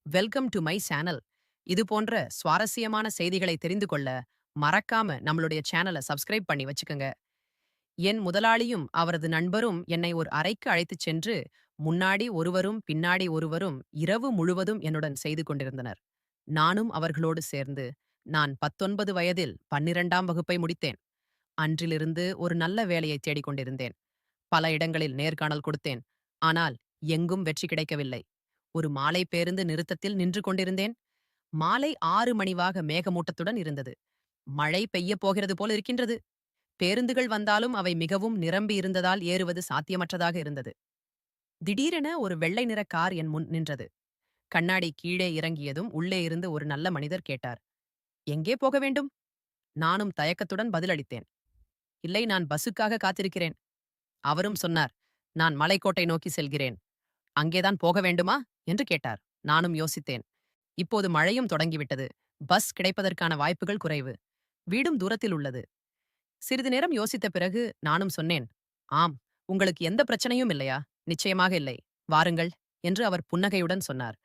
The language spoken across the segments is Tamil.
Welcome to my channel. இது போன்ற சுவாரஸ்யமான செய்திகளை தெரிந்து கொள்ள மறக்காம நம்மளுடைய சேனலை சப்ஸ்கிரைப் பண்ணி வச்சுக்கோங்க. என் முதலாளியும் அவரது நண்பரும் என்னை ஒரு அறைக்கு அழைத்துச் சென்று முன்னாடி ஒருவரும் பின்னாடி ஒருவரும் இரவு முழுவதும் என்னுடன் செய்து கொண்டிருந்தனர். நானும் அவர்களோடு சேர்ந்து நான் 19 வயதில் 12ஆம் வகுப்பை முடித்தேன். அன்றிலிருந்து ஒரு நல்ல வேலையை தேடிக் கொண்டிருந்தேன். பல இடங்களில் நேர்காணல் கொடுத்தேன். ஆனால் எங்கும் வெற்றி கிடைக்கவில்லை. ஒரு மாலை பேருந்து நிறுத்தத்தில் நின்று கொண்டிருந்தேன். மாலை 6 மணிவாக மேகமூட்டத்துடன் இருந்தது. மழை பெய்யப் போகிறது போல் இருக்கின்றது. பேருந்துகள் வந்தாலும் அவை மிகவும் நிரம்பி இருந்ததால் ஏறுவது சாத்தியமற்றதாக இருந்தது. திடீரென ஒரு வெள்ளை நிற கார் என் முன் நின்றது. கண்ணாடி கீழே இறங்கியதும் உள்ளே இருந்து ஒரு நல்ல மனிதர் கேட்டார், எங்கே போக வேண்டும்? நானும் தயக்கத்துடன் பதிலளித்தேன், இல்லை, நான் பஸ்ஸுக்காக காத்திருக்கிறேன். அவரும் சொன்னார், நான் மலைக்கோட்டை நோக்கி செல்கிறேன். அங்கேதான் போக வேண்டுமா என்று கேட்டார். நானும் யோசித்தேன். இப்போது மழையும் தொடங்கிவிட்டது. பஸ் கிடைப்பதற்கான வாய்ப்புகள் குறைவு. வீடும் தூரத்தில் உள்ளது. சிறிது நேரம் யோசித்த பிறகு நானும் சொன்னேன், ஆம், உங்களுக்கு எந்த பிரச்சனையும் இல்லையா? நிச்சயமாக இல்லை. வாருங்கள் என்று அவர் புன்னகையுடன் சொன்னார்.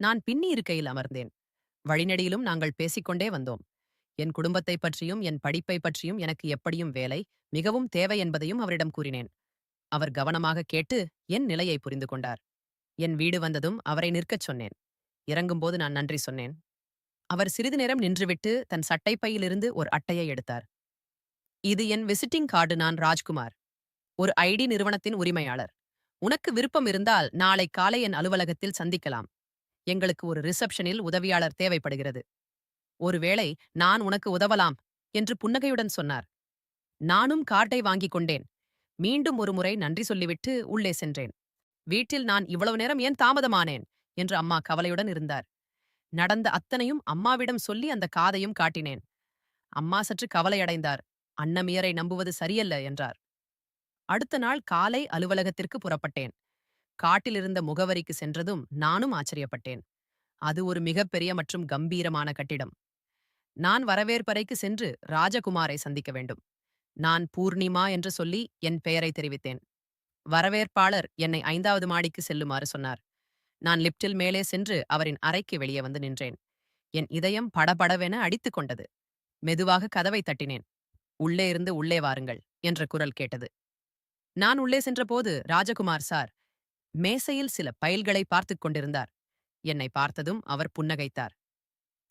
நான் பின்னி இருக்கையில் அமர்ந்தேன். வழிநெடியிலும் நாங்கள் பேசிக்கொண்டே வந்தோம். என் குடும்பத்தைப் பற்றியும் என் படிப்பை பற்றியும் எனக்கு எப்படியும் வேலை மிகவும் தேவை என்பதையும் அவரிடம் கூறினேன். அவர் கவனமாக கேட்டு என் நிலையை புரிந்து கொண்டார். என் வீடு வந்ததும் அவரை நிற்கச் சொன்னேன். இறங்கும்போது நான் நன்றி சொன்னேன். அவர் சிறிது நேரம் நின்றுவிட்டு தன் சட்டைப்பையிலிருந்து ஒரு அட்டையை எடுத்தார். இது என் விசிட்டிங் கார்டு. நான் ராஜ்குமார், ஒரு ஐடி நிறுவனத்தின் உரிமையாளர். உனக்கு விருப்பம் இருந்தால் நாளை காலை என் அலுவலகத்தில் சந்திக்கலாம். எங்களுக்கு ஒரு ரிசப்ஷனில் உதவியாளர் தேவைப்படுகிறது. ஒருவேளை நான் உனக்கு உதவலாம் என்று புன்னகையுடன் சொன்னார். நானும் கார்டை வாங்கிக் கொண்டேன். மீண்டும் ஒரு முறை நன்றி சொல்லிவிட்டு உள்ளே சென்றேன். வீட்டில் நான் இவ்வளவு நேரம் ஏன் தாமதமானேன் என்று அம்மா கவலையுடன் இருந்தார். நடந்த அத்தனையும் அம்மாவிடம் சொல்லி அந்த காதையும் காட்டினேன். அம்மா சற்று கவலையடைந்தார். அன்னமியரை நம்புவது சரியல்ல என்றார். அடுத்த நாள் காலை அலுவலகத்திற்கு புறப்பட்டேன். காட்டிலிருந்த முகவரிக்கு சென்றதும் நானும் ஆச்சரியப்பட்டேன். அது ஒரு மிகப்பெரிய மற்றும் கம்பீரமான கட்டிடம். நான் வரவேற்பறைக்கு சென்று ராஜகுமாரை சந்திக்க வேண்டும். நான் பூர்ணிமா என்று சொல்லி என் பெயரை தெரிவித்தேன். வரவேற்பாளர் என்னை 5வது மாடிக்கு செல்லுமாறு சொன்னார். நான் லிப்டில் மேலே சென்று அவரின் அறைக்கு வெளியே வந்து நின்றேன். என் இதயம் படபடவென அடித்துக் கொண்டது. மெதுவாக கதவை தட்டினேன். உள்ளே இருந்து உள்ளே வாருங்கள் என்ற குரல் கேட்டது. நான் உள்ளே சென்றபோது ராஜகுமார் சார் மேசையில் சில பைல்களை பார்த்துக் கொண்டிருந்தார். என்னை பார்த்ததும் அவர் புன்னகைத்தார்.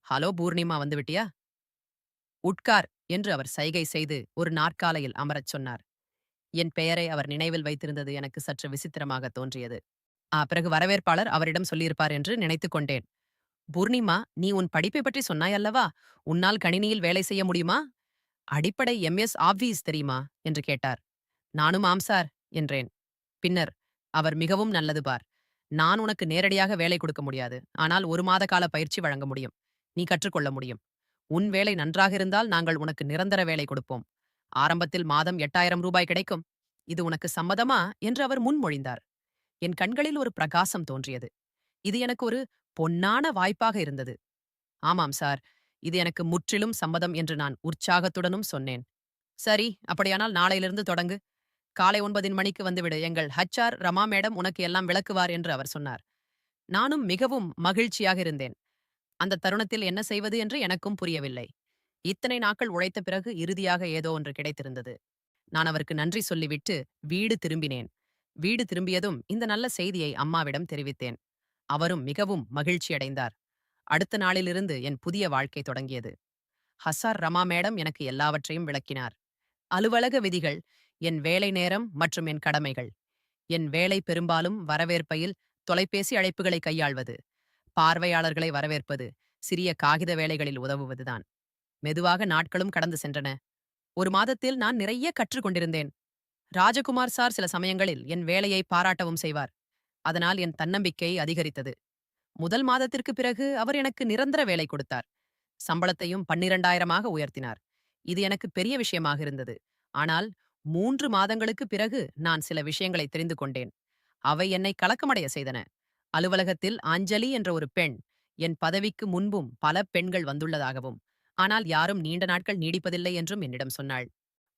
ஹலோ பூர்ணிமா, வந்துவிட்டியா? உட்கார் என்று அவர் சைகை செய்து ஒரு நாற்காலையில் அமரச் சொன்னார். என் பெயரை அவர் நினைவில் வைத்திருந்தது எனக்கு சற்று விசித்திரமாக தோன்றியது. பிறகு வரவேற்பாளர் அவரிடம் சொல்லியிருப்பார் என்று நினைத்துக் கொண்டேன். பூர்ணிமா, நீ உன் படிப்பை பற்றி சொன்னாய் அல்லவா? உன்னால் கணினியில் வேலை செய்ய முடியுமா? அடிப்படை எம்எஸ் ஆப்விஸ் தெரியுமா என்று கேட்டார். நானும் ஆம் சார் என்றேன். பின்னர், அவர் மிகவும் நல்லது பார். நான் உனக்கு நேரடியாக வேலை கொடுக்க முடியாது. ஆனால் 1 மாத கால பயிற்சி வழங்க முடியும். நீ கற்றுக்கொள்ள முடியும். உன் வேலை நன்றாக இருந்தால் நாங்கள் உனக்கு நிரந்தர வேலை கொடுப்போம். ஆரம்பத்தில் மாதம் 8000 ரூபாய் கிடைக்கும். இது உனக்கு சம்மதமா என்று அவர் முன்மொழிந்தார். என் கண்களில் ஒரு பிரகாசம் தோன்றியது. இது எனக்கு ஒரு பொன்னான வாய்ப்பாக இருந்தது. ஆமாம் சார், இது எனக்கு முற்றிலும் சம்மதம் என்று நான் உற்சாகத்துடனும் சொன்னேன். சரி, அப்படியானால் நாளையிலிருந்து தொடங்கு. காலை 9 மணிக்கு வந்துவிடு. எங்கள் HR ரமா மேடம் உனக்கு எல்லாம் விளக்குவார் என்று அவர் சொன்னார். நானும் மிகவும் மகிழ்ச்சியாக இருந்தேன். அந்த தருணத்தில் என்ன செய்வது என்று எனக்கும் புரியவில்லை. இத்தனை நாட்கள் உழைத்த பிறகு இறுதியாக ஏதோ ஒன்று கிடைத்திருந்தது. நான் அவருக்கு நன்றி சொல்லிவிட்டு வீடு திரும்பினேன். வீடு திரும்பியதும் இந்த நல்ல செய்தியை அம்மாவிடம் தெரிவித்தேன். அவரும் மிகவும் மகிழ்ச்சியடைந்தார். அடுத்த நாளிலிருந்து என் புதிய வாழ்க்கை தொடங்கியது. ஹசார் ரமா மேடம் எனக்கு எல்லாவற்றையும் விளக்கினார். அலுவலக விதிகள், என் வேலை நேரம் மற்றும் என் கடமைகள். என் வேலை பெரும்பாலும் வரவேற்பையில் தொலைபேசி அழைப்புகளை கையாள்வது, பார்வையாளர்களை வரவேற்பது, சிறிய காகித வேலைகளில் உதவுவதுதான். மெதுவாக நாட்களும் கடந்து சென்றன. 1 மாதத்தில் நான் நிறைய கற்றுக்கொண்டிருந்தேன். ராஜகுமார் சார் சில சமயங்களில் என் வேலையை பாராட்டவும் செய்வார். அதனால் என் தன்னம்பிக்கை அதிகரித்தது. முதல் மாதத்திற்கு பிறகு அவர் எனக்கு நிரந்தர வேலை கொடுத்தார். சம்பளத்தையும் 12,000ஆக உயர்த்தினார். இது எனக்கு பெரிய விஷயமாக இருந்தது. ஆனால் 3 மாதங்களுக்கு பிறகு நான் சில விஷயங்களை தெரிந்து கொண்டேன். அவை என்னை கலக்கமடைய செய்தன. அலுவலகத்தில் அஞ்சலி என்ற ஒரு பெண், என் பதவிக்கு முன்பும் பல பெண்கள் வந்துள்ளதாகவும், ஆனால் யாரும் நீண்ட நாட்கள் நீடிப்பதில்லை என்றும் என்னிடம் சொன்னாள்.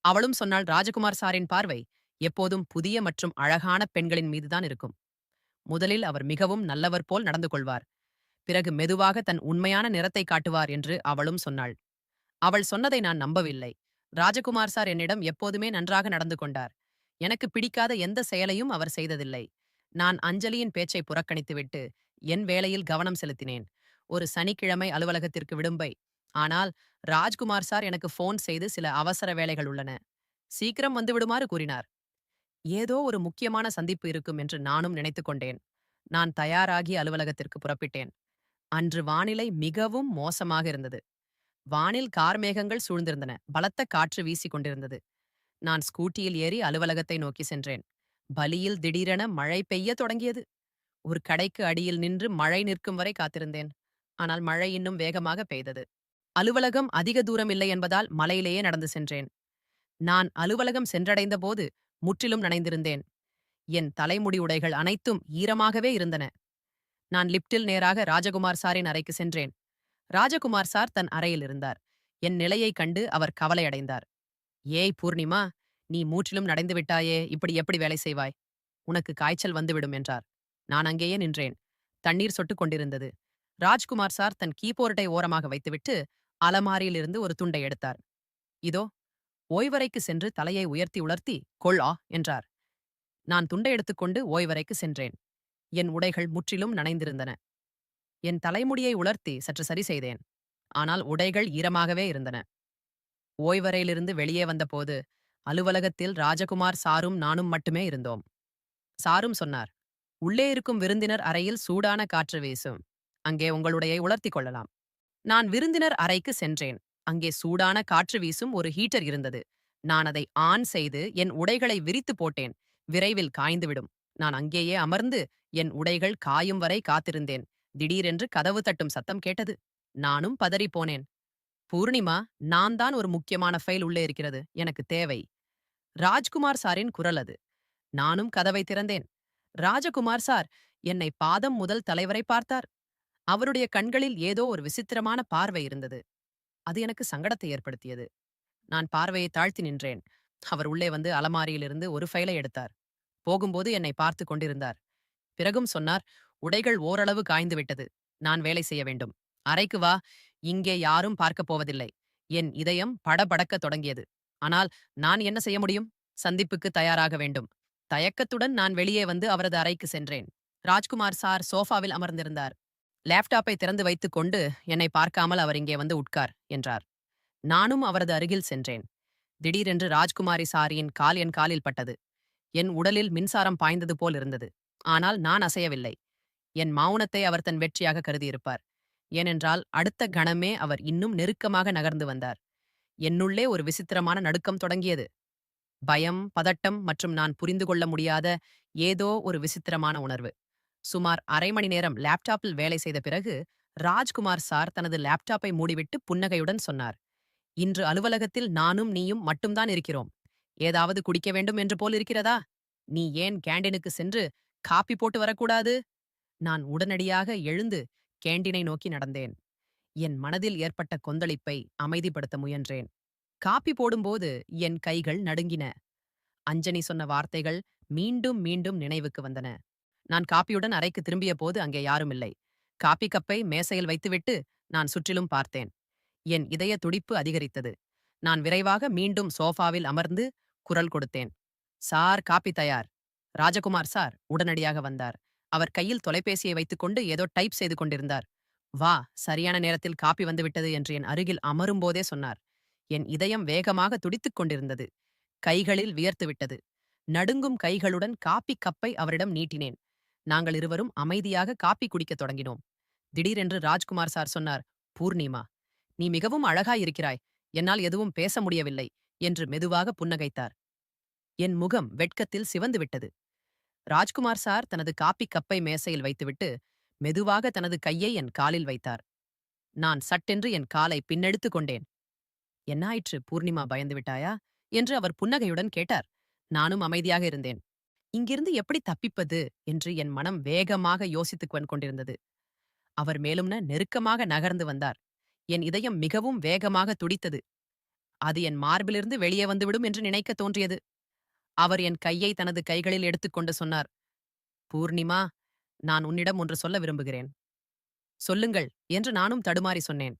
அவளும் சொன்னாள், ராஜகுமார் சாரின் பார்வை எப்போதும் புதிய மற்றும் அழகான பெண்களின் மீதுதான் இருக்கும். முதலில் அவர் மிகவும் நல்லவர் போல் நடந்து கொள்வார். பிறகு மெதுவாக தன் உண்மையான நிறத்தை காட்டுவார் என்று அவளும் சொன்னாள். அவள் சொன்னதை நான் நம்பவில்லை. ராஜகுமார் சார் என்னிடம் எப்போதுமே நன்றாக நடந்து கொண்டார். எனக்கு பிடிக்காத எந்த செயலையும் அவர் செய்ததில்லை. நான் அஞ்சலியின் பேச்சை புறக்கணித்துவிட்டு என் வேலையில் கவனம் செலுத்தினேன். ஒரு சனிக்கிழமை அலுவலகத்திற்கு விடும்பை. ஆனால் ராஜ்குமார் சார் எனக்கு ஃபோன் செய்து சில அவசர வேலைகள் உள்ளன, சீக்கிரம் வந்துவிடுமாறு கூறினார். ஏதோ ஒரு முக்கியமான சந்திப்பு இருக்கும் என்று நானும் நினைத்துக் கொண்டேன். நான் தயாராகி அலுவலகத்திற்கு புறப்பட்டேன். அன்று வானிலை மிகவும் மோசமாக இருந்தது. வானில் கார்மேகங்கள் சூழ்ந்திருந்தன. பலத்த காற்று வீசிக் கொண்டிருந்தது. நான் ஸ்கூட்டியில் ஏறி அலுவலகத்தை நோக்கி சென்றேன். பலியில் திடீரென மழை பெய்யத் தொடங்கியது. ஒரு கடைக்கு அடியில் நின்று மழை நிற்கும் வரை காத்திருந்தேன். ஆனால் மழை இன்னும் வேகமாக பெய்தது. அலுவலகம் அதிக தூரம் இல்லை என்பதால் மலையிலேயே நடந்து சென்றேன். நான் அலுவலகம் சென்றடைந்த போது முற்றிலும் நனைந்திருந்தேன். என் தலைமுடி உடைகள் அனைத்தும் ஈரமாகவே இருந்தன. நான் லிப்டில் நேராக ராஜகுமார் சாரின் அறைக்கு சென்றேன். ராஜகுமார் சார் தன் அறையில் இருந்தார். என் நிலையைக் கண்டு அவர் கவலையடைந்தார். ஏய் பூர்ணிமா, நீ முற்றிலும் நடைந்து விட்டாயே, இப்படி எப்படி வேலை செய்வாய்? உனக்கு காய்ச்சல் வந்துவிடும் என்றார். நான் அங்கேயே நின்றேன். தண்ணீர் சொட்டுக் கொண்டிருந்தது. ராஜ்குமார் சார் தன் கீபோர்டை ஓரமாக வைத்துவிட்டு அலமாரியிலிருந்து ஒரு துண்டை எடுத்தார். இதோ, ஓய்வறைக்கு சென்று தலையை உயர்த்தி உலர்த்தி கொள்ளா என்றார். நான் துண்டை எடுத்துக்கொண்டு ஓய்வறைக்கு சென்றேன். என் உடைகள் முற்றிலும் நனைந்திருந்தன. என் தலைமுடியை உலர்த்தி சற்று சரி செய்தேன். ஆனால் உடைகள் ஈரமாகவே இருந்தன. ஓய்வறையிலிருந்து வெளியே வந்தபோது அலுவலகத்தில் ராஜகுமார் சாரும் நானும் மட்டுமே இருந்தோம். சாரும் சொன்னார், உள்ளே இருக்கும் விருந்தினர் அறையில் சூடான காற்று வீசும். அங்கே உங்களுடையை உலர்த்திக் கொள்ளலாம். நான் விருந்தினர் அறைக்கு சென்றேன். அங்கே சூடான காற்று வீசும் ஒரு ஹீட்டர் இருந்தது. நான் அதை ஆன் செய்து என் உடைகளை விரித்து போட்டேன். விரைவில் காய்ந்துவிடும். நான் அங்கேயே அமர்ந்து என் உடைகள் காயும் வரை காத்திருந்தேன். திடீரென்று கதவு தட்டும் சத்தம் கேட்டது. நானும் பதறிப்போனேன். பூர்ணிமா, நான் தான் ஒரு முக்கியமான ஃபைல் உள்ளே இருக்கிறது, எனக்கு தேவை. ராஜ்குமார் சாரின் குரல் அது. நானும் கதவை திறந்தேன். ராஜகுமார் சார் என்னை பாதம் முதல் தலைவரை பார்த்தார். அவருடைய கண்களில் ஏதோ ஒரு விசித்திரமான பார்வை இருந்தது. அது எனக்கு சங்கடத்தை ஏற்படுத்தியது. நான் பார்வையை தாழ்த்தி நின்றேன். அவர் உள்ளே வந்து அலமாரியிலிருந்து ஒரு ஃபைலை எடுத்தார். போகும்போது என்னை பார்த்து கொண்டிருந்தார். பிறகும் சொன்னார், உடைகள் ஓரளவு காய்ந்து விட்டது. நான் வேலை செய்ய வேண்டும். அறைக்கு வா, இங்கே யாரும் பார்க்கப் போவதில்லை. என் இதயம் படபடக்கத் தொடங்கியது. ஆனால் நான் என்ன செய்ய முடியும்? சந்திப்புக்கு தயாராக வேண்டும். தயக்கத்துடன் நான் வெளியே வந்து அவரது அறைக்கு சென்றேன். ராஜ்குமார் சார் சோஃபாவில் அமர்ந்திருந்தார். லேப்டாப்பை திறந்து வைத்துக் கொண்டு என்னை பார்க்காமல் அவர் இங்கே வந்து உட்கார் என்றார். நானும் அவரது அருகில் சென்றேன். திடீரென்று ராஜ்குமாரி சாரியின் கால் என் காலில் பட்டது. என் உடலில் மின்சாரம் பாய்ந்தது போல் இருந்தது. ஆனால் நான் அசையவில்லை. என் மௌனத்தை அவர் தன் வெற்றியாக கருதியிருப்பார். ஏனென்றால் அடுத்த கணமே அவர் இன்னும் நெருக்கமாக நகர்ந்து வந்தார். என்னுள்ளே ஒரு விசித்திரமான நடுக்கம் தொடங்கியது. பயம், பதட்டம் மற்றும் நான் புரிந்து கொள்ள முடியாத ஏதோ ஒரு விசித்திரமான உணர்வு. சுமார் அரை மணி நேரம் லேப்டாப்பில் வேலை செய்த பிறகு ராஜ்குமார் சார் தனது லேப்டாப்பை மூடிவிட்டு புன்னகையுடன் சொன்னார், இன்று அலுவலகத்தில் நானும் நீயும் மட்டும்தான் இருக்கிறோம். ஏதாவது குடிக்க வேண்டும் என்று போல் இருக்கிறதா? நீ ஏன் கேண்டீனுக்கு சென்று காப்பி போட்டு வரக்கூடாது? நான் உடனடியாக எழுந்து கேண்டீனை நோக்கி நடந்தேன். என் மனதில் ஏற்பட்ட கொந்தளிப்பை அமைதிப்படுத்த முயன்றேன். காப்பி போடும்போது என் கைகள் நடுங்கின. அஞ்சனி சொன்ன வார்த்தைகள் மீண்டும் மீண்டும் நினைவுக்கு வந்தன. நான் காப்பியுடன் அறைக்கு திரும்பிய போது அங்கே யாரும் இல்லை. காப்பி கப்பை மேசையில் வைத்துவிட்டு நான் சுற்றிலும் பார்த்தேன். என் இதய துடிப்பு அதிகரித்தது. நான் விரைவாக மீண்டும் சோஃபாவில் அமர்ந்து குரல் கொடுத்தேன். சார், காப்பி தயார். ராஜகுமார் சார் உடனடியாக வந்தார். அவர் கையில் தொலைபேசியை வைத்துக்கொண்டு ஏதோ டைப் செய்து கொண்டிருந்தார். வா, சரியான நேரத்தில் காப்பி வந்துவிட்டது என்று என் அருகில் அமரும்போதே சொன்னார். என் இதயம் வேகமாக துடித்துக் கொண்டிருந்தது. கைகளில் வியர்த்துவிட்டது. நடுங்கும் கைகளுடன் காப்பி கப்பை அவரிடம் நீட்டினேன். நாங்கள் இருவரும் அமைதியாக காப்பி குடிக்கத் தொடங்கினோம். திடீரென்று ராஜ்குமார் சார் சொன்னார், பூர்ணிமா, நீ மிகவும் அழகாயிருக்கிறாய். என்னால் எதுவும் பேச முடியவில்லை என்று மெதுவாக புன்னகைத்தார். என் முகம் வெட்கத்தில் சிவந்து விட்டது. ராஜ்குமார் சார் தனது காப்பி கப்பை மேசையில் வைத்துவிட்டு மெதுவாக தனது கையை என் காலில் வைத்தார். நான் சட்டென்று என் காலை பின்னெடுத்துக் கொண்டேன். என்னாயிற்று பூர்ணிமா, பயந்து விட்டாயா என்று அவர் புன்னகையுடன் கேட்டார். நானும் அமைதியாக இருந்தேன். இங்கிருந்து எப்படி தப்பிப்பது என்று என் மனம் வேகமாக யோசித்துக் கொண்டிருந்தது. அவர் மேலும் நெருக்கமாக நகர்ந்து வந்தார். என் இதயம் மிகவும் வேகமாக துடித்தது. அது என் மார்பிலிருந்து வெளியே வந்துவிடும் என்று நினைக்க தோன்றியது. அவர் என் கையை தனது கைகளில் எடுத்துக்கொண்டு சொன்னார், பூர்ணிமா, நான் உன்னிடம் ஒன்று சொல்ல விரும்புகிறேன். சொல்லுங்கள் என்று நானும் தடுமாறி சொன்னேன்.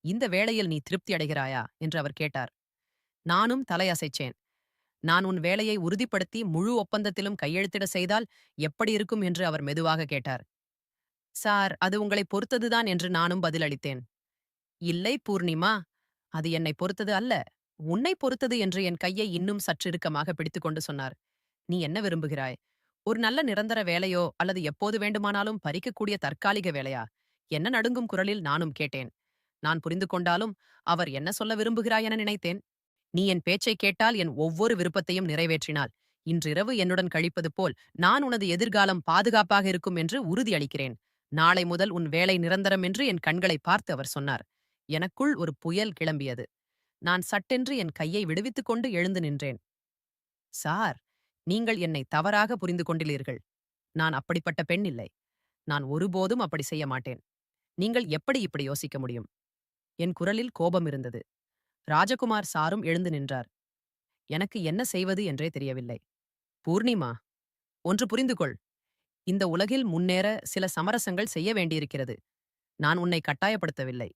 இந்த வேளையில் நீ திருப்தி அடைகிறாயா என்று அவர் கேட்டார். நானும் தலையசைச்சேன். நான் உன் வேலையை உறுதிப்படுத்தி முழு ஒப்பந்தத்திலும் கையெழுத்திட செய்தால் எப்படி இருக்கும் என்று அவர் மெதுவாக கேட்டார். சார், அது உங்களை பொறுத்ததுதான் என்று நானும் பதிலளித்தேன். இல்லை பூர்ணிமா, அது என்னை பொறுத்தது அல்ல. உன்னை பொறுத்தது என்று என் கையை இன்னும் சற்று இறுக்கமாக பிடித்துக்கொண்டு சொன்னார். நீ என்ன விரும்புகிறாய்? ஒரு நல்ல நிரந்தர வேலையோ அல்லது எப்போது வேண்டுமானாலும் பறிக்கக்கூடிய தற்காலிக வேலையா? என்ன நடுங்கும் குரலில் நானும் கேட்டேன். நான் புரிந்து கொண்டாலும் அவர் என்ன சொல்ல விரும்புகிறாய் என நினைத்தேன். நீ என் பேச்சைக் கேட்டால் என் ஒவ்வொரு விருப்பத்தையும் நிறைவேற்றினாள். இன்றிரவு என்னுடன் கழிப்பது போல் நான் உனது எதிர்காலம் பாதுகாப்பாக இருக்கும் என்று உறுதியளிக்கிறேன். நாளை முதல் உன் வேலை நிரந்தரம் என்று என் கண்களை பார்த்து அவர் சொன்னார். எனக்குள் ஒரு புயல் கிளம்பியது. நான் சட்டென்று என் கையை விடுவித்துக் கொண்டு எழுந்து நின்றேன். சார், நீங்கள் என்னை தவறாக புரிந்து கொண்டுள்ளீர்கள். நான் அப்படிப்பட்ட பெண் இல்லை. நான் ஒருபோதும் அப்படி செய்ய மாட்டேன். நீங்கள் எப்படி இப்படி யோசிக்க முடியும்? என் குரலில் கோபம் இருந்தது. ராஜகுமார் சாரும் எழுந்து நின்றார். எனக்கு என்ன செய்வது என்றே தெரியவில்லை. பூர்ணிமா, ஒன்று புரிந்து கொள். இந்த உலகில் முன்னேற சில சமரசங்கள் செய்ய வேண்டியிருக்கிறது. நான் உன்னை கட்டாயப்படுத்தவில்லை.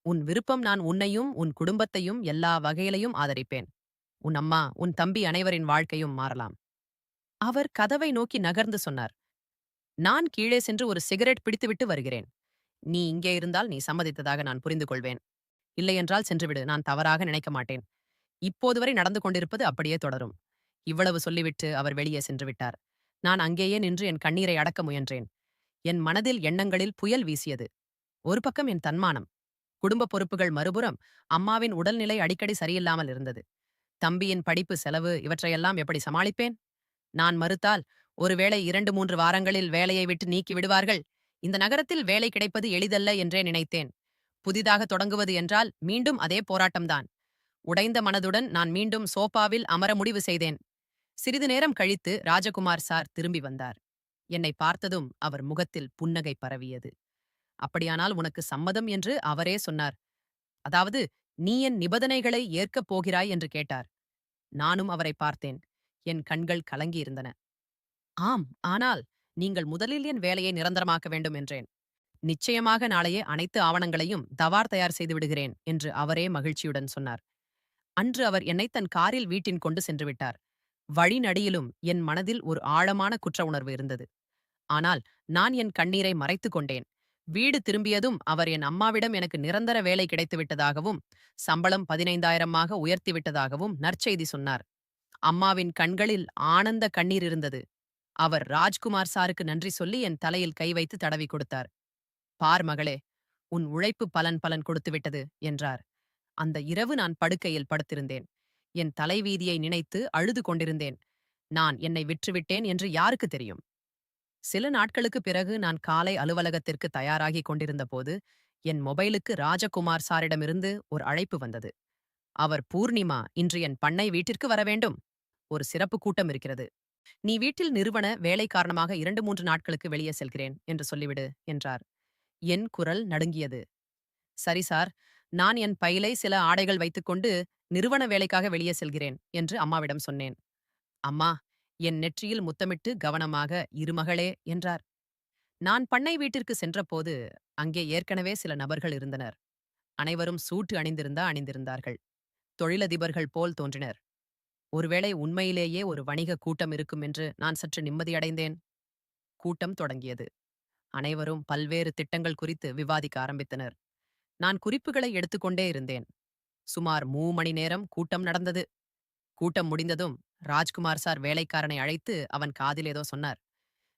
உன் விருப்பம். நான் உன்னையும் உன் குடும்பத்தையும் எல்லா வகையிலையும் ஆதரிப்பேன். உன் அம்மா, உன் தம்பி அனைவரின் வாழ்க்கையும் மாறலாம். அவர் கதவை நோக்கி நகர்ந்து சொன்னார். நான் கீழே சென்று ஒரு சிகரெட் பிடித்துவிட்டு வருகிறேன். நீ இங்கே இருந்தால் நீ சம்மதித்ததாக நான் புரிந்து கொள்வேன். இல்லையென்றால் சென்றுவிடு. நான் தவறாக நினைக்க மாட்டேன். இப்போது வரை நடந்து கொண்டிருப்பது அப்படியே தொடரும். இவ்வளவு சொல்லிவிட்டு அவர் வெளியே சென்று விட்டார். நான் அங்கேயே நின்று என் கண்ணீரை அடக்க முயன்றேன். என் மனதில் எண்ணங்களில் புயல் வீசியது. ஒரு பக்கம் என் தன்மானம், குடும்ப பொறுப்புகள், மறுபுறம் அம்மாவின் உடல்நிலை அடிக்கடி சரியில்லாமல் இருந்தது. தம்பியின் படிப்பு செலவு, இவற்றையெல்லாம் எப்படி சமாளிப்பேன்? நான் மறுத்தால் ஒருவேளை 2-3 வாரங்களில் வேலையை விட்டு நீக்கி விடுவார்கள். இந்த நகரத்தில் வேலை கிடைப்பது எளிதல்ல என்றே நினைத்தேன். புதிதாக தொடங்குவது என்றால் மீண்டும் அதே போராட்டம்தான். உடைந்த மனதுடன் நான் மீண்டும் சோபாவில் அமர முடிவு செய்தேன். சிறிது நேரம் கழித்து ராஜகுமார் சார் திரும்பி வந்தார். என்னை பார்த்ததும் அவர் முகத்தில் புன்னகை பரவியது. அப்படியானால் உனக்கு சம்மதம் என்று அவரே சொன்னார். அதாவது, நீ என் நிபந்தனைகளை ஏற்கப் போகிறாய் என்று கேட்டார். நானும் அவரை பார்த்தேன். என் கண்கள் கலங்கியிருந்தன. ஆம், ஆனால் நீங்கள் முதலில் என் வேலையை நிரந்தரமாக்க வேண்டும் என்றேன். நிச்சயமாக நாளையே அனைத்து ஆவணங்களையும் தவார் தயார் செய்து விடுகிறேன் என்று அவரே மகிழ்ச்சியுடன் சொன்னார். அன்று அவர் என்னை தன் காரில் வீட்டின் கொண்டு சென்று விட்டார். வழிநடியிலும் என் மனதில் ஒரு ஆழமான குற்ற உணர்வு இருந்தது. ஆனால் நான் என் கண்ணீரை மறைத்துக் கொண்டேன். வீடு திரும்பியதும் அவர் என் அம்மாவிடம் எனக்கு நிரந்தர வேலை கிடைத்துவிட்டதாகவும் சம்பளம் 15,000 உயர்த்திவிட்டதாகவும் நற்செய்தி சொன்னார். அம்மாவின் கண்களில் ஆனந்த கண்ணீர் இருந்தது. அவர் ராஜ்குமார் சாருக்கு நன்றி சொல்லி என் தலையில் கை வைத்து தடவி கொடுத்தார். பார் மகளே, உன் உழைப்பு பலன் கொடுத்துவிட்டது என்றார். அந்த இரவு நான் படுக்கையில் படுத்திருந்தேன். என் தலைவீதியை நினைத்து அழுது கொண்டிருந்தேன். நான் என்னை விற்றுவிட்டேன் என்று யாருக்கு தெரியும்? சில நாட்களுக்கு பிறகு நான் காலை அலுவலகத்திற்கு தயாராகிக் கொண்டிருந்தபோது என் மொபைலுக்கு ராஜகுமார் சாரிடமிருந்து ஒரு அழைப்பு வந்தது. அவர், பூர்ணிமா, இன்று என் பண்ணை வீட்டிற்கு வர வேண்டும். ஒரு சிறப்பு கூட்டம் இருக்கிறது. நீ வீட்டில் நிறுவன வேலை காரணமாக 2-3 நாட்களுக்கு வெளியே செல்கிறேன் என்று சொல்லிவிடு என்றார். என் குரல் நடுங்கியது. சரி சார், நான் என் பையிலை சில ஆடைகள் வைத்துக்கொண்டு நிறுவன வேலைக்காக வெளியே செல்கிறேன் என்று அம்மாவிடம் சொன்னேன். அம்மா, என் நெற்றியில் முத்தமிட்டு கவனமாக இரு மகளே என்றார். நான் பண்ணை வீட்டிற்கு சென்றபோது அங்கே ஏற்கனவே சில நபர்கள் இருந்தனர். அனைவரும் சூட்டு அணிந்திருந்தார்கள். தொழிலதிபர்கள் போல் தோன்றினர். ஒருவேளை உண்மையிலேயே ஒரு வணிக கூட்டம் இருக்கும் என்று நான் சற்று நிம்மதியடைந்தேன். கூட்டம் தொடங்கியது. அனைவரும் பல்வேறு திட்டங்கள் குறித்து விவாதிக்க ஆரம்பித்தனர். நான் குறிப்புகளை எடுத்துக்கொண்டே இருந்தேன். சுமார் 3 மணி நேரம் கூட்டம் நடந்தது. கூட்டம் முடிந்ததும் ராஜ்குமார் சார் வேலைக்காரனை அழைத்து அவன் காதில் ஏதோ சொன்னார்.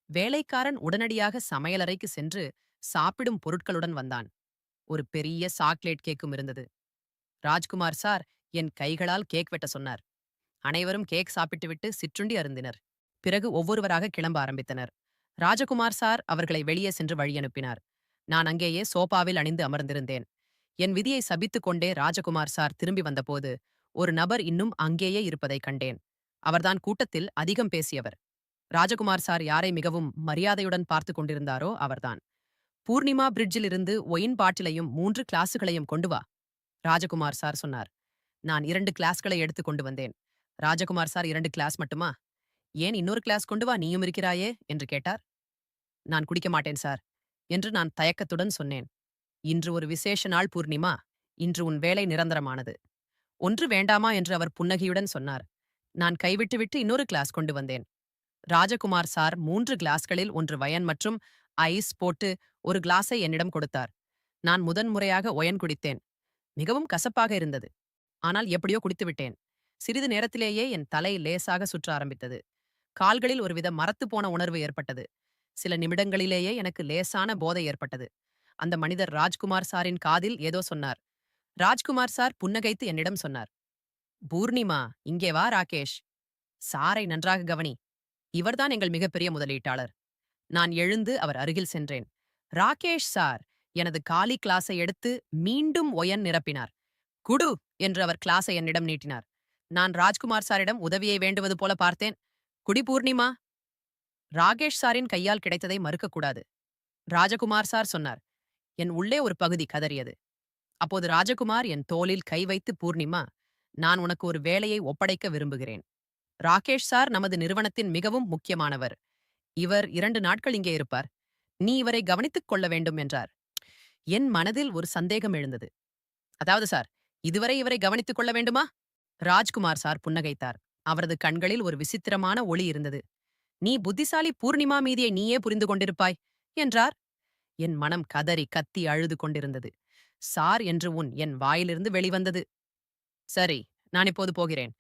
வேலைக்காரன் உடனடியாக சமையலறைக்கு சென்று சாப்பிடும் பொருட்களுடன் வந்தான். ஒரு பெரிய சாக்லேட் கேக்கும் இருந்தது. ராஜ்குமார் சார் என் கைகளால் கேக் வெட்ட சொன்னார். அனைவரும் கேக் சாப்பிட்டுவிட்டு சிற்றுண்டி அருந்தினர். பிறகு ஒவ்வொருவராக கிளம்ப ஆரம்பித்தனர். ராஜகுமார் சார் அவர்களை வெளியே சென்று வழியனுப்பினார். நான் அங்கேயே சோபாவில் அணிந்து அமர்ந்திருந்தேன். என் விதியை சபித்துக் கொண்டே ராஜகுமார் சார் திரும்பி வந்தபோது ஒரு நபர் இன்னும் அங்கேயே இருப்பதைக் கண்டேன். அவர்தான் கூட்டத்தில் அதிகம் பேசியவர். ராஜகுமார் சார் யாரை மிகவும் மரியாதையுடன் பார்த்து கொண்டிருந்தாரோ அவர்தான். பூர்ணிமா, பிரிட்ஜில் இருந்து ஒயின் பாட்டிலையும் 3 கிளாஸுகளையும் கொண்டு வா, ராஜகுமார் சார் சொன்னார். நான் 2 கிளாஸ்களை எடுத்து கொண்டு வந்தேன். ராஜகுமார் சார், 2 கிளாஸ் மட்டுமா? ஏன் இன்னொரு கிளாஸ் கொண்டு வா, நீயும் இருக்கிறாயே என்று கேட்டார். நான் குடிக்க மாட்டேன் சார். என்று நான் தயக்கத்துடன் சொன்னேன். இன்று ஒரு விசேஷ நாள் பூர்ணிமா. இன்று உன் வேலை நிரந்தரமானது. ஒன்று வேண்டாமா என்று அவர் புன்னகையுடன் சொன்னார். நான் கைவிட்டுவிட்டு இன்னொரு கிளாஸ் கொண்டு வந்தேன். ராஜகுமார் சார் 3 கிளாஸ்களில் 1 வயன் மற்றும் ஐஸ் போட்டு ஒரு கிளாஸை என்னிடம் கொடுத்தார். நான் முதன்முறையாக ஒயன் குடித்தேன். மிகவும் கசப்பாக இருந்தது. ஆனால் எப்படியோ குடித்துவிட்டேன். சிறிது நேரத்திலேயே என் தலை லேசாக சுற்ற ஆரம்பித்தது. கால்களில் ஒருவித மரத்துப் போன உணர்வு ஏற்பட்டது. சில நிமிடங்களிலேயே எனக்கு லேசான போதை ஏற்பட்டது. அந்த மனிதர் ராஜ்குமார் சாரின் காதில் ஏதோ சொன்னார். ராஜ்குமார் சார் புன்னகைத்து என்னிடம் சொன்னார். பூர்ணிமா, இங்கே வா ராகேஷ். சாரை நன்றாக கவனி. இவர்தான் எங்கள் மிகப்பெரிய முதலீட்டாளர். நான் எழுந்து அவர் அருகில் சென்றேன். ராகேஷ் சார் எனது காலி கிளாஸை எடுத்து மீண்டும் ஒயன் நிரப்பினார். குடு என்று அவர் கிளாஸை என்னிடம் நீட்டினார். நான் ராஜ்குமார் சாரிடம் உதவியை வேண்டுவது போல பார்த்தேன். குடி பூர்ணிமா. ராகேஷ் சாரின் கையால் கிடைத்ததை மறுக்கக்கூடாது. ராஜகுமார் சார் சொன்னார். என் உள்ளே ஒரு பகுதி கதறியது. அப்போது ராஜகுமார் என் தோளில் கை வைத்து பூர்ணிமா, நான் உனக்கு ஒரு வேலையை ஒப்படைக்க விரும்புகிறேன். ராகேஷ் சார் நமது நிறுவனத்தின் மிகவும் முக்கியமானவர். இவர் 2 நாட்கள் இங்கே இருப்பார். நீ இவரை கவனித்துக் கொள்ள வேண்டும் என்றார். என் மனதில் ஒரு சந்தேகம் எழுந்தது. அதாவது சார், இதுவரை இவரை கவனித்துக் கொள்ள வேண்டுமா? ராஜ்குமார் சார் புன்னகைத்தார். அவரது கண்களில் ஒரு விசித்திரமான ஒளி இருந்தது. நீ புத்திசாலி பூர்ணிமா மீதியை நீயே புரிந்து கொண்டிருப்பாய் என்றார். என் மனம் கதறி கத்தி அழுது கொண்டிருந்தது. சார் என்று என் வாயிலிருந்து வெளிவந்தது. சரி, நான் இப்போது போகிறேன்.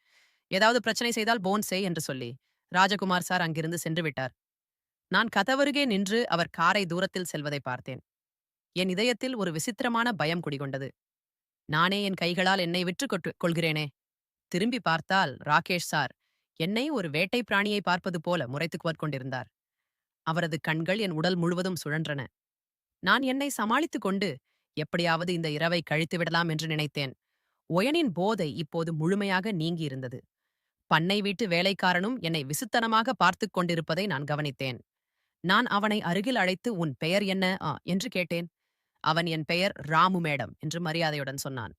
ஏதாவது பிரச்சனை செய்தால் போன் செய் என்று சொல்லி ராஜகுமார் சார் அங்கிருந்து சென்று விட்டார். நான் கதவருகே நின்று அவர் காரை தூரத்தில் செல்வதை பார்த்தேன். என் இதயத்தில் ஒரு விசித்திரமான பயம் குடிகொண்டது. நானே என் கைகளால் என்னை விற்றுக் கொள்கிறேனே. திரும்பி பார்த்தால் ராகேஷ் சார் என்னை ஒரு வேட்டை பிராணியை பார்ப்பது போல முறைத்துக் கொண்டிருந்தார். அவரது கண்கள் என் உடல் முழுவதும் சுழன்றன. நான் என்னை சமாளித்துக் கொண்டு எப்படியாவது இந்த இரவை கழித்து விடலாம் என்று நினைத்தேன். ஒயனின் போதை இப்போது முழுமையாக நீங்கியிருந்தது. பண்ணை வீட்டு வேலைக்காரனும் என்னை விசித்தனமாக பார்த்துக் கொண்டிருப்பதை நான் கவனித்தேன். நான் அவனை அருகில் அழைத்து உன் பெயர் என்ன என்று கேட்டேன். அவன் என் பெயர் ராமு மேடம் என்று மரியாதையுடன் சொன்னான்.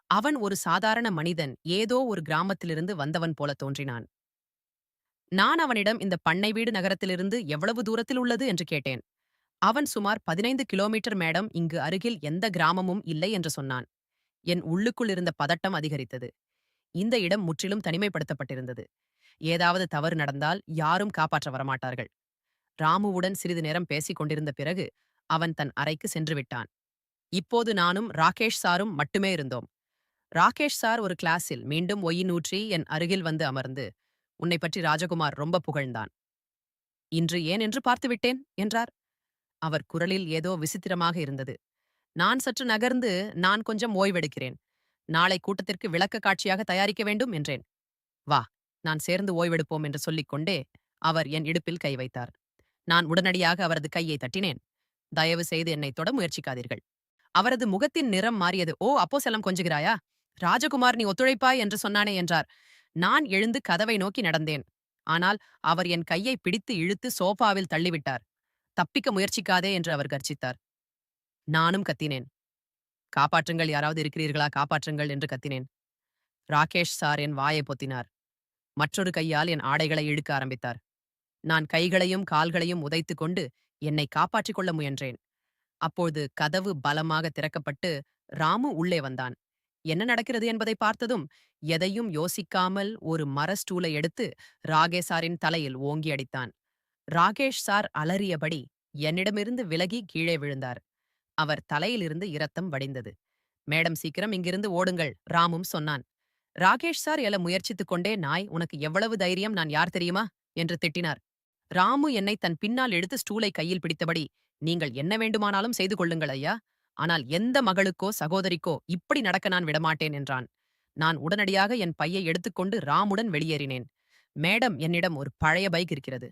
அவன் ஒரு சாதாரண மனிதன், ஏதோ ஒரு கிராமத்திலிருந்து வந்தவன் போல தோன்றினான். நான் அவனிடம் இந்த பண்ணை வீடு நகரத்திலிருந்து எவ்வளவு தூரத்தில் உள்ளது என்று கேட்டேன். அவன் சுமார் 15 கிலோமீட்டர் மேடம், இங்கு அருகில் எந்த கிராமமும் இல்லை என்று சொன்னான். என் உள்ளுக்குள் இருந்த பதட்டம் அதிகரித்தது. இந்த இடம் முற்றிலும் தனிமைப்படுத்தப்பட்டிருந்தது. ஏதாவது தவறு நடந்தால் யாரும் காப்பாற்ற வரமாட்டார்கள். ராமுவுடன் சிறிது நேரம் பேசிக் கொண்டிருந்த பிறகு அவன் தன் அறைக்கு சென்று விட்டான். இப்போது நானும் ராகேஷ் சாரும் மட்டுமே இருந்தோம். ராகேஷ் சார் ஒரு கிளாஸில் மீண்டும் ஒயினூற்றி என் அருகில் வந்து அமர்ந்து, உன்னை பற்றி ராஜகுமார் ரொம்ப புகழ்ந்தான். இன்று ஏன் என்று பார்த்துவிட்டேன் என்றார். அவர் குரலில் ஏதோ விசித்திரமாக இருந்தது. நான் சற்று நகர்ந்து, நான் கொஞ்சம் ஓய்வெடுக்கிறேன். நாளை கூட்டத்திற்கு விளக்க காட்சியாக தயாரிக்க வேண்டும் என்றேன். வா, நான் சேர்ந்து ஓய்வெடுப்போம் என்று சொல்லிக் கொண்டே அவர் என் இடுப்பில் கை வைத்தார். நான் உடனடியாக அவரது கையை தட்டினேன். தயவு செய்து என்னை தொட முயற்சிக்காதீர்கள். அவரது முகத்தின் நிறம் மாறியது. ஓ, அப்போ செல்லம் கொஞ்சுகிறாயா? ராஜகுமார் நீ ஒத்துழைப்பாய் என்று சொன்னானே என்றார். நான் எழுந்து கதவை நோக்கி நடந்தேன். ஆனால் அவர் என் கையை பிடித்து இழுத்து சோபாவில் தள்ளிவிட்டார். தப்பிக்க முயற்சிக்காதே என்று அவர் கர்ச்சித்தார். நானும் கத்தினேன். காப்பாற்றுங்கள், யாராவது இருக்கிறீர்களா, காப்பாற்றுங்கள் என்று கத்தினேன். ராகேஷ் சார் என் வாயை பொத்தினார். மற்றொரு கையால் என் ஆடைகளை இழுக்க ஆரம்பித்தார். நான் கைகளையும் கால்களையும் உதைத்துக் கொண்டு என்னை காப்பாற்றிக் கொள்ள முயன்றேன். அப்போது கதவு பலமாக திறக்கப்பட்டு ராமு உள்ளே வந்தான். என்ன நடக்கிறது என்பதை பார்த்ததும் எதையும் யோசிக்காமல் ஒரு மர ஸ்டூலை எடுத்து ராகேஷ் தலையில் ஓங்கி அடித்தான். ராகேஷ் சார் அலறியபடி என்னிடமிருந்து விலகி கீழே விழுந்தார். அவர் தலையிலிருந்து இரத்தம் வடிந்தது. மேடம், சீக்கிரம் இங்கிருந்து ஓடுங்கள், ராமும் சொன்னான். ராகேஷ் சார் எழ முயற்சித்துக் கொண்டே, நாய், உனக்கு எவ்வளவு தைரியம், நான் யார் தெரியுமா என்று திட்டினார். ராமு என்னை தன் பின்னால் எடுத்து ஸ்டூலை கையில் பிடித்தபடி, நீங்கள் என்ன வேண்டுமானாலும் செய்து கொள்ளுங்கள் ஐயா, ஆனால் எந்த மகளுக்கோ சகோதரிக்கோ இப்படி நடக்க நான் விடமாட்டேன் என்றான். நான் உடனடியாக என் பையை எடுத்துக்கொண்டு ராமுடன் வெளியேறினேன். மேடம், என்னிடம் ஒரு பழைய பைக் இருக்கிறது.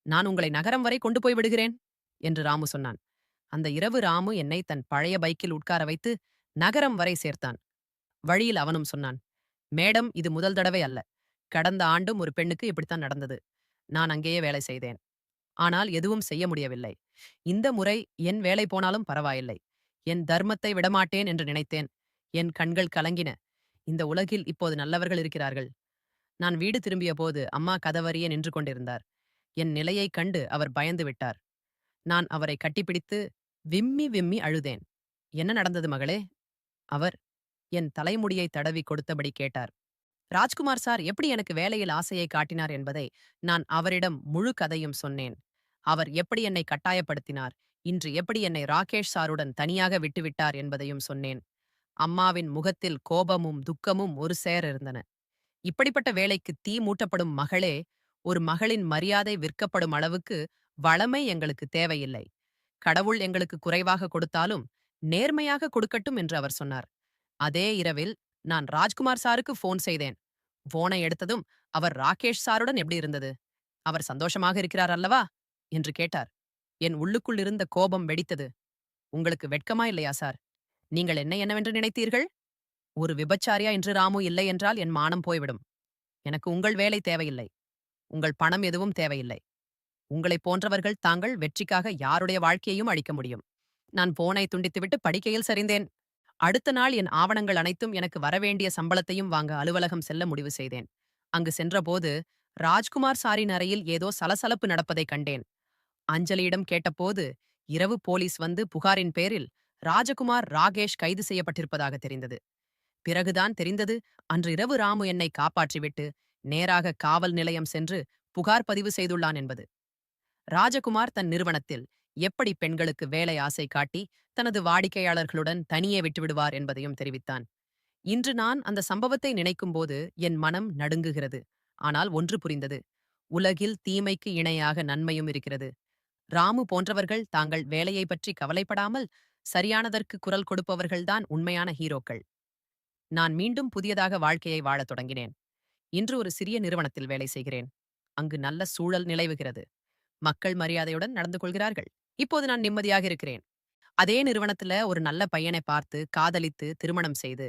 நான் உங்களை நகரம் வரை கொண்டு போய் விடுகிறேன் என்று ராமு சொன்னான். அந்த இரவு ராமு என்னை தன் பழைய பைக்கில் உட்கார வைத்து நகரம் வரை சேர்த்தான். வழியில் அவனும் சொன்னான், மேடம், இது முதல் தடவை அல்ல. கடந்த ஆண்டும் ஒரு பெண்ணுக்கு இப்படித்தான் நடந்தது. நான் அங்கேயே வேலை செய்தேன். ஆனால் எதுவும் செய்ய முடியவில்லை. இந்த முறை என் வேலை போனாலும் பரவாயில்லை. என் தர்மத்தை விடமாட்டேன் என்று நினைத்தேன். என் கண்கள் கலங்கின. இந்த உலகில் இப்போது நல்லவர்கள் இருக்கிறார்கள். நான் வீடு திரும்பிய போது அம்மா கதவறியே நின்று கொண்டிருந்தார். என் நிலையைக் கண்டு அவர் பயந்து விட்டார். நான் அவரை கட்டிப்பிடித்து, விம்மி விம்மி அழுதேன். "என்ன நடந்தது மகளே?" அவர் என் தலைமுடியை தடவி கொடுத்தபடி கேட்டார். ராஜ்குமார் சார் எப்படி எனக்கு வேலையில் ஆசையை காட்டினார் என்பதை நான் அவரிடம் முழு கதையும் சொன்னேன். அவர் எப்படி என்னை கட்டாயப்படுத்தினார், இன்று எப்படி என்னை ராகேஷ் சாருடன் தனியாக விட்டுவிட்டார் என்பதையும் சொன்னேன். அம்மாவின் முகத்தில் கோபமும் துக்கமும் ஒரு சேர இருந்தன. இப்படிப்பட்ட வேலைக்கு தீ மூட்டப்படும் மகளே, ஒரு மகளின் மரியாதை விற்கப்படும் அளவுக்கு வளமை எங்களுக்கு தேவையில்லை. கடவுள் எங்களுக்கு குறைவாக கொடுத்தாலும் நேர்மையாக கொடுக்கட்டும் என்று அவர் சொன்னார். அதே இரவில் நான் ராஜ்குமார் சாருக்கு ஃபோன் செய்தேன். ஃபோனை எடுத்ததும் அவர் ராகேஷ் சாருடன் எப்படி இருந்தது, அவர் சந்தோஷமாக இருக்கிறார் அல்லவா என்று கேட்டார். என் உள்ளுக்குள் இருந்த கோபம் வெடித்தது. உங்களுக்கு வெட்கமா இல்லையா சார்? நீங்கள் என்னவென்று நினைத்தீர்கள்? ஒரு விபச்சாரியா இன்று ராமு இல்லை என்றால் என் மானம் போய்விடும். எனக்கு உங்கள் வேலை தேவையில்லை. உங்கள் பணம் எதுவும் தேவையில்லை. உங்களைப் போன்றவர்கள் தாங்கள் வெற்றிக்காக யாருடைய வாழ்க்கையையும் அழிக்க முடியும். நான் போனை துண்டித்துவிட்டு படுக்கையில் சரிந்தேன். அடுத்த நாள் என் ஆவணங்கள் அனைத்தும் எனக்கு வரவேண்டிய சம்பளத்தையும் வாங்க அலுவலகம் செல்ல முடிவு செய்தேன். அங்கு சென்றபோது ராஜ்குமார் சாரின் அறையில் ஏதோ சலசலப்பு நடப்பதைக் கண்டேன். அஞ்சலியிடம் கேட்டபோது இரவு போலீஸ் வந்து புகாரின் பேரில் ராஜகுமார் ராகேஷ் கைது செய்யப்பட்டிருப்பதாக தெரிந்தது. பிறகுதான் தெரிந்தது, அன்று இரவு ராமு என்னை காப்பாற்றிவிட்டு நேராக காவல் நிலையம் சென்று புகார் பதிவு செய்துள்ளான் என்பது. ராஜகுமார் தன் நிறுவனத்தில் எப்படி பெண்களுக்கு வேலை ஆசை காட்டி தனது வாடிக்கையாளர்களுடன் தனியே விட்டுவிடுவார் என்பதையும் தெரிவித்தான். இன்று நான் அந்த சம்பவத்தை நினைக்கும்போது என் மனம் நடுங்குகிறது. ஆனால் ஒன்று புரிந்தது, உலகில் தீமைக்கு இணையாக நன்மையும் இருக்கிறது. ராமு போன்றவர்கள் தாங்கள் வேலையை பற்றி கவலைப்படாமல் சரியானதற்கு குரல் கொடுப்பவர்கள்தான் உண்மையான ஹீரோக்கள். நான் மீண்டும் புதியதாக வாழ்க்கையை வாழத் தொடங்கினேன். இன்று ஒரு சிறிய நிறுவனத்தில் வேலை செய்கிறேன். அங்கு நல்ல சூழல் நிலவுகிறது. மக்கள் மரியாதையுடன் நடந்து கொள்கிறார்கள். இப்போது நான் நிம்மதியாக இருக்கிறேன். அதே நிறுவனத்துல ஒரு நல்ல பையனை பார்த்து காதலித்து திருமணம் செய்து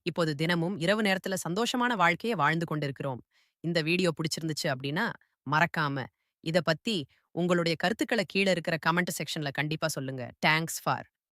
இப்போது தினமும் இரவு நேரத்துல சந்தோஷமான வாழ்க்கையை வாழ்ந்து கொண்டிருக்கிறோம். இந்த வீடியோ பிடிச்சிருந்துச்சு அப்படின்னா மறக்காம இத பத்தி உங்களுடைய கருத்துக்களை கீழே இருக்கிற கமெண்ட் செக்ஷன்ல கண்டிப்பா சொல்லுங்க. Thanks for